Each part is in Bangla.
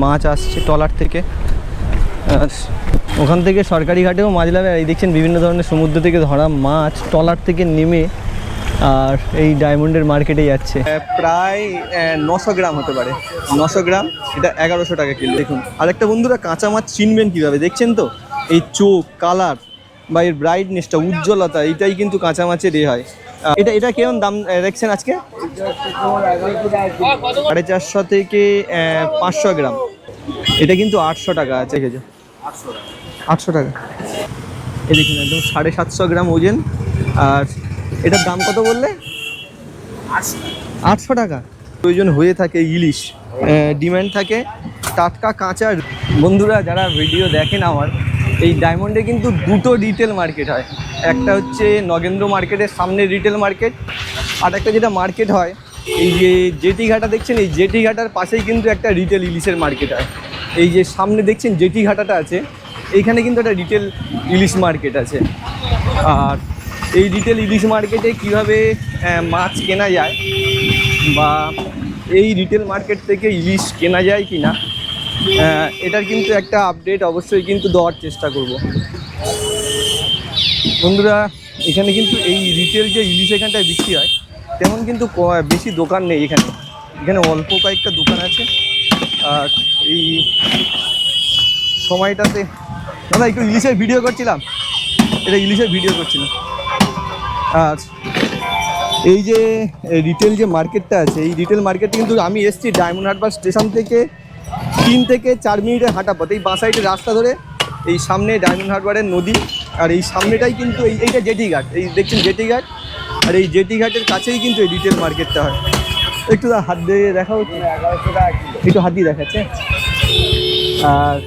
মাছ আসছে ট্রলার থেকে, আর ওখান থেকে সরকারি ঘাটেও মাছ লাগে। আর এই দেখছেন বিভিন্ন ধরনের সমুদ্র থেকে ধরা মাছ ট্রলার থেকে নেমে আর এই ডায়মন্ডের মার্কেটে যাচ্ছে। প্রায় 900 গ্রাম হতে পারে, 900 গ্রাম, এটা 1100 টাকা কিলো। দেখুন আরেকটা বন্ধুরা, কাঁচা মাছ চিনবেন কীভাবে দেখছেন তো, এই চোখ, কালার বা এর ব্রাইটনেসটা, উজ্জ্বলতা, এইটাই কিন্তু কাঁচা মাছের হয়। এটা কেমন দাম দেখছেন আজকে? 450 থেকে 500 গ্রাম, এটা কিন্তু 800 টাকা আছে। 800 টাকা। এই দেখুন একদম 750 গ্রাম ওজন। আর এটার দাম কত বললে? 800 টাকা। প্রয়োজন হয়ে থাকে ইলিশ, ডিমান্ড থাকে টাটকা কাঁচা। বন্ধুরা যারা ভিডিও দেখেন আমার, এই ডায়মন্ডে কিন্তু দুটো রিটেল মার্কেট হয়। একটা হচ্ছে নগেন্দ্র মার্কেটের সামনে রিটেল মার্কেট, আর একটা যেটা মার্কেট হয় এই যে জেটি ঘাটা দেখছেন, এই জেটি ঘাটার পাশেই কিন্তু একটা রিটেল ইলিশের মার্কেট হয়। এই যে সামনে দেখছেন জেটি ঘাটাটা আছে, এইখানে কিন্তু একটা রিটেল ইলিশ মার্কেট আছে। আর এই রিটেল ইলিশ মার্কেটে কীভাবে মাছ কেনা যায় বা এই রিটেল মার্কেট থেকে ইলিশ কেনা যায় কি না, এটার কিন্তু একটা আপডেট অবশ্যই কিন্তু দেওয়ার চেষ্টা করব। বন্ধুরা এখানে কিন্তু এই রিটেল যে ইলিশ এখানটায় বিক্রি হয় তেমন কিন্তু বেশি দোকান নেই এখানে অল্প কয়েকটা দোকান আছে। আর এই সময়টাতে দাদা একটু ইলিশের ভিডিও করছিলাম, এটা ইলিশের ভিডিও করছিলাম। আর এই যে রিটেল যে মার্কেটটা আছে, এই রিটেল মার্কেটে কিন্তু আমি এসেছি ডায়মন্ড হারবার স্টেশন থেকে 3 থেকে 4 মিনিটের হাঁটা পথ। এই বাঁ সাইডের রাস্তা ধরে এই সামনে ডায়মন্ড হারবারের নদী, আর এই সামনেটাই কিন্তু এইটা জেটি ঘাট, এই দেখছেন জেটি ঘাট। আর এই জেটি ঘাটের কাছেই কিন্তু এই রিটেল মার্কেটটা হয়। একটু হাত দিয়ে দেখাও, 1100 টাকা কিলো, একটু হাত দিয়ে দেখাচ্ছে। আর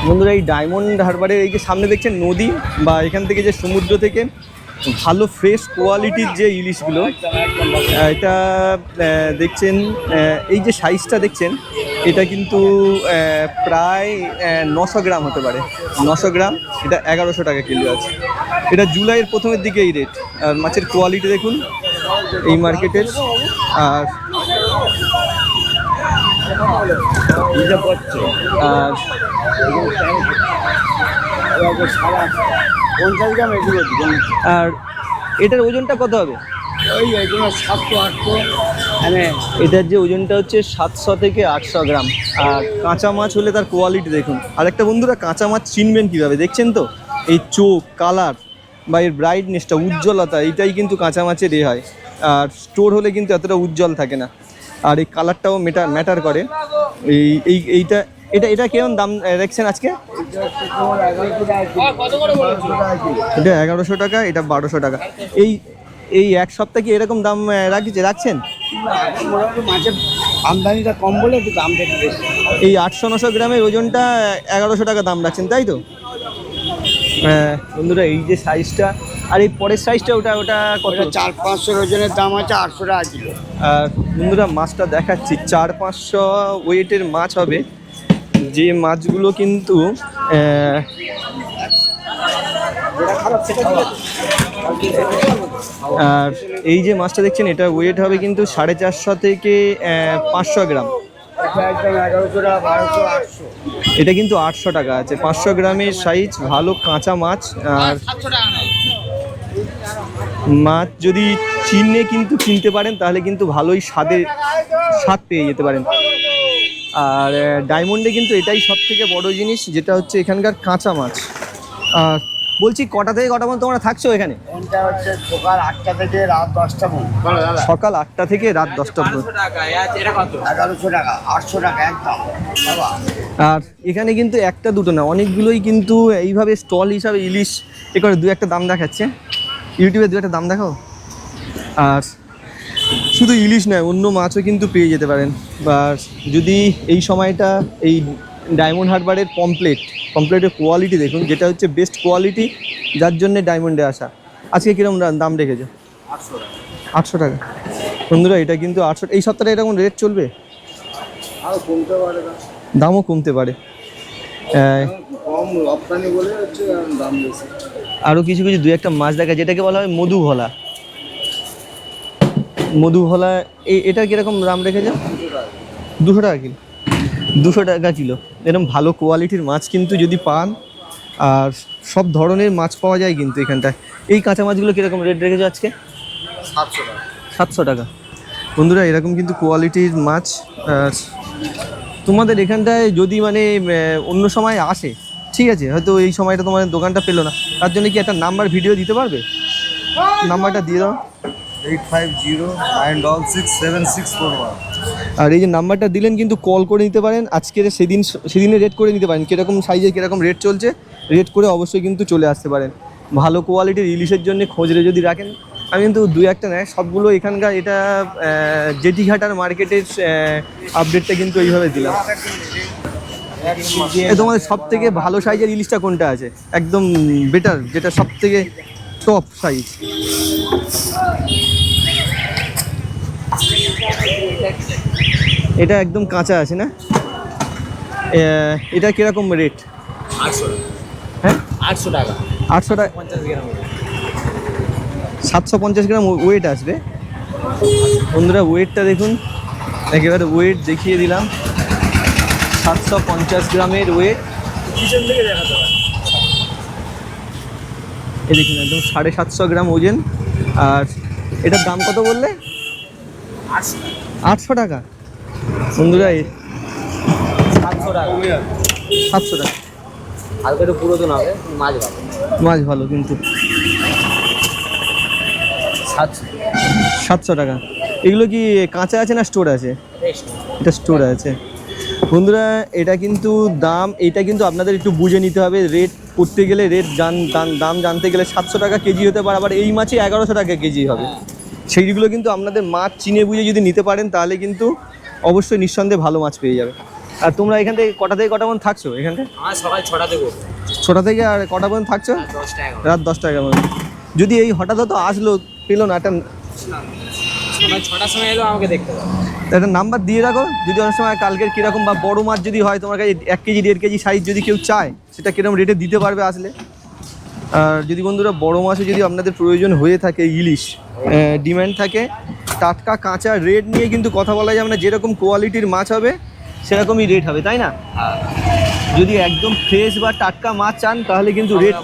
বন্ধুরা এই ডায়মন্ড হারবারের এই যে সামনে দেখছেন নদী, বা এখান থেকে যে সমুদ্র থেকে ভালো ফ্রেশ কোয়ালিটির যে ইলিশগুলো, এটা দেখছেন এই যে সাইজটা দেখছেন, এটা কিন্তু প্রায় 900 গ্রাম হতে পারে, 900 গ্রাম, এটা 1100 টাকা কিলো আছে। এটা জুলাইয়ের প্রথমের দিকে এই রেট। আর মাছের কোয়ালিটি দেখুন এই মার্কেটের। আর আর এটার ওজনটা কত হবে? ওই 700-800। এটার যে ওজনটা হচ্ছে 700 থেকে 800 গ্রাম। আর কাঁচা মাছ হলে তার কোয়ালিটি দেখুন। আর একটা বন্ধুরা, কাঁচা মাছ চিনবেন কীভাবে দেখছেন তো, এই চোখ, কালার বা এর ব্রাইটনেসটা, উজ্জ্বলতা, এইটাই কিন্তু কাঁচা মাছের হয়। আর স্টোর হলে কিন্তু এতটা উজ্জ্বল থাকে না। আর এই কালারটাও ম্যাটার করে। এটা কেমন দাম দেখছেন আজকে? এটা 1100 টাকা, এটা 1200 টাকা। এই এক সপ্তাহ কি এরকম দাম রাখছেন? মাছের আমদানিটা কম বলে একটু দামটা একটু বেশি। এই 800-900 গ্রামের ওজনটা 1100 টাকা দাম রাখছেন, তাই তো? হ্যাঁ বন্ধুরা এই যে সাইজটা, আর এই পরের সাইজটা ওটা কত? 400-500 ওজনের দাম আছে 800 টাকা কিলো। আর বন্ধুরা মাছটা দেখাচ্ছি, 400-500 ওয়েটের মাছ হবে। যে মাছগুলো কিন্তু আর এই যে মাছটা দেখছেন, এটা ওয়েট হবে কিন্তু 450 থেকে 500 গ্রাম। এটা কিন্তু 800 টাকা আছে, 500 গ্রামের সাইজ, ভালো কাঁচা মাছ। আর মাছ যদি কিনতে পারেন তাহলে কিন্তু ভালোই স্বাদ পেয়ে যেতে পারেন। আর ডায়মন্ডে কিন্তু এটাই সব থেকে বড় জিনিস, যেটা হচ্ছে এখানকার কাঁচা মাছ। আর বলছি কটা থেকে কটা পর্যন্ত তোমরা থাকছো এখানে? এটা হচ্ছে সকাল 8টা থেকে রাত 10টা পর্যন্ত। সকাল 8টা থেকে রাত 10টা পর্যন্ত। 1100 টাকা, 800 টাকা একদম। আর এখানে কিন্তু একটা দুটো না, অনেকগুলোই কিন্তু এইভাবে স্টল হিসাবে ইলিশ এ করে। দু একটা দাম দেখাচ্ছে ইউটিউবে, দু একটা দাম দেখাও। আর শুধু ইলিশ নয়, অন্য মাছও কিন্তু পেয়ে যেতে পারেন। বা যদি এই সময়টা এই ডায়মন্ড হারবারের পমপ্লেটের কোয়ালিটি দেখুন, যেটা হচ্ছে বেস্ট কোয়ালিটি, যার জন্যে ডায়মন্ডে আসা। আজকে কীরকম দাম রেখেছো? 800 টাকা। বন্ধুরা এটা কিন্তু 800। এই সপ্তাহে এরকম রেট চলবে, আরও কমতে পারে, দামও কমতে পারে। কম রপ্তানি বলে হচ্ছে দাম বেশি। আরও কিছু দু একটা মাছ দেখা, যেটাকে বলা হয় মধুভোলা। এটা কীরকম দাম রেখেছে? 200 টাকা কিলো। 200 টাকা কিলো। এরকম ভালো কোয়ালিটির মাছ কিন্তু যদি পান, আর সব ধরনের মাছ পাওয়া যায় কিন্তু এখানটায়। এই কাঁচা মাছগুলো কীরকম রেট রেখেছো আজকে? 700 টাকা। 700 টাকা। বন্ধুরা এরকম কিন্তু কোয়ালিটির মাছ তোমাদের এখানটায় যদি মানে অন্য সময় আসে, ঠিক আছে, হয়তো এই সময়টা তোমাদের দোকানটা পেলো না, তার জন্য কি একটা নাম্বার ভিডিও দিতে পারবে? নাম্বারটা দিয়ে দাও। 8509667641। আর এই যে নাম্বারটা দিলেন কিন্তু কল করে নিতে পারেন, আজকের সেদিনে রেট করে নিতে পারেন, কীরকম সাইজে কীরকম রেট চলছে, রেট করে অবশ্যই কিন্তু চলে আসতে পারেন। ভালো কোয়ালিটির ইলিশের জন্য খোঁজরে যদি রাখেন, আমি কিন্তু দু একটা নেয় সবগুলো এখানকার, এটা জেটিঘাটার মার্কেটের আপডেটটা কিন্তু এইভাবে দিলাম। তোমাদের সব থেকে ভালো সাইজের ইলিশটা কোনটা আছে, একদম বেটার, যেটা সব থেকে টপ সাইজ? এটা একদম কাঁচা আছে না? এটা কিরকম রেট? 800 টাকা। হ্যাঁ 800 টাকা। 800 টাকা। 50 গ্রাম। 750 গ্রাম ওয়েট আসবে। বন্ধুরা ওয়েটটা দেখুন, একেবারে ওয়েট দেখিয়ে দিলাম। 750 গ্রামের ওয়েট। পিছন থেকে দেখাতে পারেন। এই দেখুন একদম 750 গ্রাম ওজন। আর এটার দাম কত বললে? 800 টাকা। বন্ধুরা 700 টাকা। 700 টাকা। হালকা একটু পুরাতন হবে, মাছ ভালো। মাছ ভালো কিন্তু। 700 টাকা। এগুলো কি কাঁচা আছে না স্টোর আছে? এটা স্টোর আছে। বন্ধুরা এটা কিন্তু দাম, এটা কিন্তু আপনাদের একটু বুঝে নিতে হবে। রেট করতে গেলে দাম জানতে গেলে 700 টাকা কেজি হতে পারে, আবার এই মাছই 1100 টাকা কেজি হবে। সেইগুলো কিন্তু আপনাদের মাছ চিনে বুঝে যদি নিতে পারেন, তাহলে কিন্তু অবশ্যই নিঃসন্দেহে ভালো মাছ পেয়ে যাবে। আর তোমরা এখান থেকে কটা পর্যন্ত থাকছো এখানটায়? সকাল 6টা থেকে। 6টা থেকে আর কটা পর্যন্ত থাকছো? 10টা 11টা। রাত 10টা 11টা। যদি এই হঠাৎ হয়তো আসলো, পেলো না, একটা সকাল 6টার সময় এলো আমাকে দেখতে পাবে। একটা নাম্বার দিয়ে রাখো, যদি অনেক সময় কালকের কীরকম বা বড়ো মাছ যদি হয় তোমার কাছে 1 কেজি 1.5 কেজি সাইজ যদি কেউ চায়, সেটা কীরকম রেটে দিতে পারবে আসলে। আর যদি বন্ধুরা বড়ো মাছে যদি আপনাদের প্রয়োজন হয়ে থাকে, ইলিশ ডিম্যান্ড থাকে, টাটকা কাঁচা রেট নিয়ে কিন্তু কথা বলা যায় না। যেরকম কোয়ালিটির মাছ হবে সেরকমই রেট হবে, তাই না? যদি একদম ফ্রেশ বা টাটকা মাছ চান, তাহলে কিন্তু রেট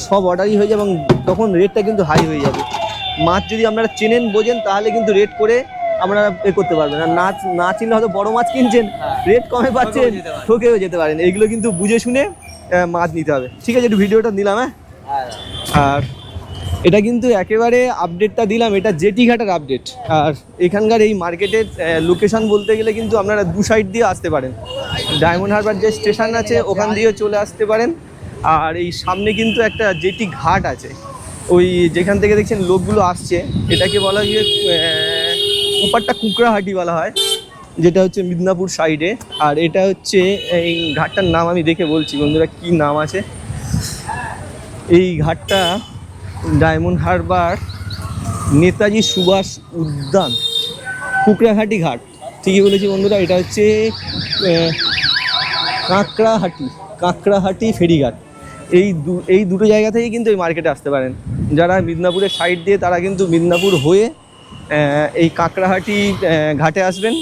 সব অর্ডারই হয়ে যাবে, এবং তখন রেটটা কিন্তু হাই হয়ে যাবে। মাছ যদি আপনারা চেনেন বোঝেন, তাহলে কিন্তু রেট করে আপনারা করতে পারবেন। আর না চিনলে হয়তো বড় মাছ কিনছেন, রেট কমে পাচ্ছেন, ঠকেও যেতে পারেন। এইগুলো কিন্তু বুঝে শুনে মাছ নিতে হবে। ঠিক আছে, একটু ভিডিওটা দিলাম। আর এটা কিন্তু একেবারে আপডেটটা দিলাম, এটা জেটিঘাটার আপডেট। আর এখানকার এই মার্কেটের লোকেশন বলতে গেলে কিন্তু আপনারা দু সাইড দিয়ে আসতে পারেন। ডায়মন্ড হারবার যে স্টেশন আছে ওখান দিয়েও চলে আসতে পারেন। আর এই সামনে কিন্তু একটা জেটি ঘাট আছে, ওই যেখান থেকে দেখছেন লোকগুলো আসছে, এটাকে বলা গিয়ে ওপারটা কুকড়াহাটি বলা হয়, যেটা হচ্ছে মিদনাপুর সাইডে। আর এটা হচ্ছে এই ঘাটটার নাম আমি দেখে বলছি বন্ধুরা, কি নাম আছে। এই ঘাটটা ডায়মন্ড হারবার নেতাজি সুভাষ উদ্যান কুকড়াহাটি ঘাট, ঠিকই বলেছি বন্ধুরা। এটা হচ্ছে কাঁকড়াহাটি ফেরিঘাট। এই দুটো জায়গা থেকেই কিন্তু এই মার্কেটে আসতে পারেন। যারা মিদনাপুরের সাইড দিয়ে, তারা কিন্তু মিদনাপুর হয়ে এই কাঁকড়াহাটি ঘাটে আসবেন।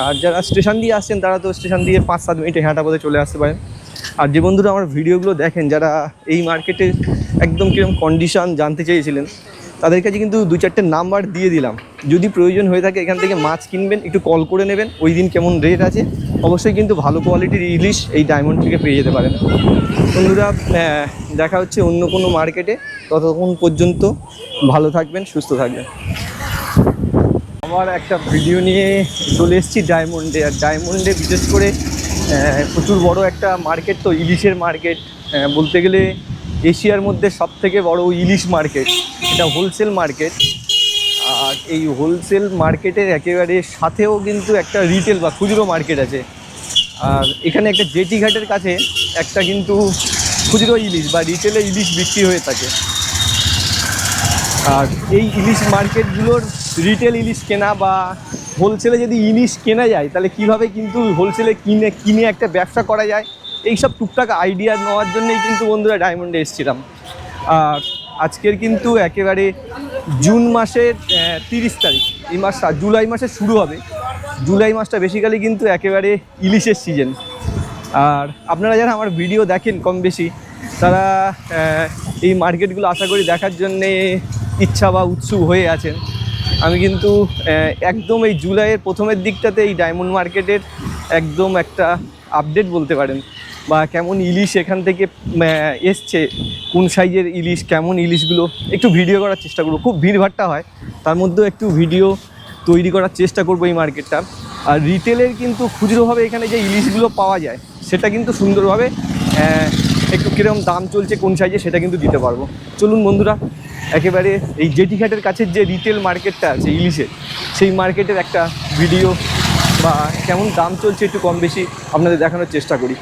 আর যারা স্টেশন দিয়ে আসছেন, তারা তো স্টেশন দিয়ে 5-7 মিনিটে হাঁটা পথে চলে আসতে পারেন। আর যে বন্ধুরা আমার ভিডিওগুলো দেখেন, যারা এই মার্কেটে একদম কীরকম কন্ডিশন জানতে চেয়েছিলেন, তাদের কাছে কিন্তু 2-4টে নাম্বার দিয়ে দিলাম। যদি প্রয়োজন হয়ে থাকে এখান থেকে মাছ কিনবেন, একটু কল করে নেবেন, ওই দিন কেমন রেট আছে। অবশ্যই কিন্তু ভালো কোয়ালিটির ইলিশ এই ডায়মন্ড থেকে পেয়ে যেতে পারেন। বন্ধুরা দেখা হচ্ছে অন্য কোনো মার্কেটে, ততক্ষণ পর্যন্ত ভালো থাকবেন, সুস্থ থাকবেন। আমার একটা ভিডিও নিয়ে চলে এসেছি ডায়মন্ডে। আর ডায়মন্ডে বিশেষ করে প্রচুর বড় একটা মার্কেট, তো ইলিশের মার্কেট বলতে গেলে এশিয়ার মধ্যে সবথেকে বড় ইলিশ মার্কেট। এটা হোলসেল মার্কেট। আর এই হোলসেল মার্কেটের একেবারে সাথেও কিন্তু একটা রিটেল বা খুচরো মার্কেট আছে। আর এখানে একটা জেটি ঘাটের কাছে একটা কিন্তু খুচরো ইলিশ বা রিটেলে ইলিশ বিক্রি হয়ে থাকে। আর এই ইলিশ মার্কেটগুলোর রিটেল ইলিশ কেনা বা হোলসেলে যদি ইলিশ কেনা যায়, তাহলে কিভাবে কিন্তু হোলসেলে কিনে একটা ব্যবসা করা যায়, এই সব টুকটাক আইডিয়া নেওয়ার জন্যই কিন্তু বন্ধুরা ডায়মন্ডে এসেছিলাম। আর আজকের কিন্তু একেবারে জুন মাসের 30 তারিখ, এই মাস জুলাই মাসে শুরু হবে। জুলাই মাসটা বেসিক্যালি কিন্তু একেবারে ইলিশের সিজন। আর আপনারা যারা আমার ভিডিও দেখেন কম বেশি, তারা এই মার্কেটগুলো আশা করি দেখার জন্যে ইচ্ছা বা উৎসুক হয়ে আছেন। আমি কিন্তু একদম এই জুলাইয়ের প্রথমের দিকটাতে এই ডায়মন্ড মার্কেটের একদম একটা আপডেট বলতে পারেন, বা কেমন ইলিশ এখান থেকে এসছে, কোন সাইজের ইলিশ, কেমন ইলিশগুলো একটু ভিডিও করার চেষ্টা করবো। খুব ভিড়ভাট্টা হয়, তার মধ্যেও একটু ভিডিও তৈরি করার চেষ্টা করবো এই মার্কেটটা। আর রিটেলের কিন্তু খুচরোভাবে এখানে যে ইলিশগুলো পাওয়া যায় সেটা কিন্তু সুন্দরভাবে একটু কীরকম দাম চলছে কোন সাইজে সেটা কিন্তু দিতে পারবো। চলুন বন্ধুরা, একেবারে এই জেটিঘাটের কাছের যে রিটেল মার্কেটটা আছে ইলিশের, সেই মার্কেটের একটা ভিডিও বা কেমন দাম চলছে একটু কম বেশি আপনাদের দেখানোর চেষ্টা করি।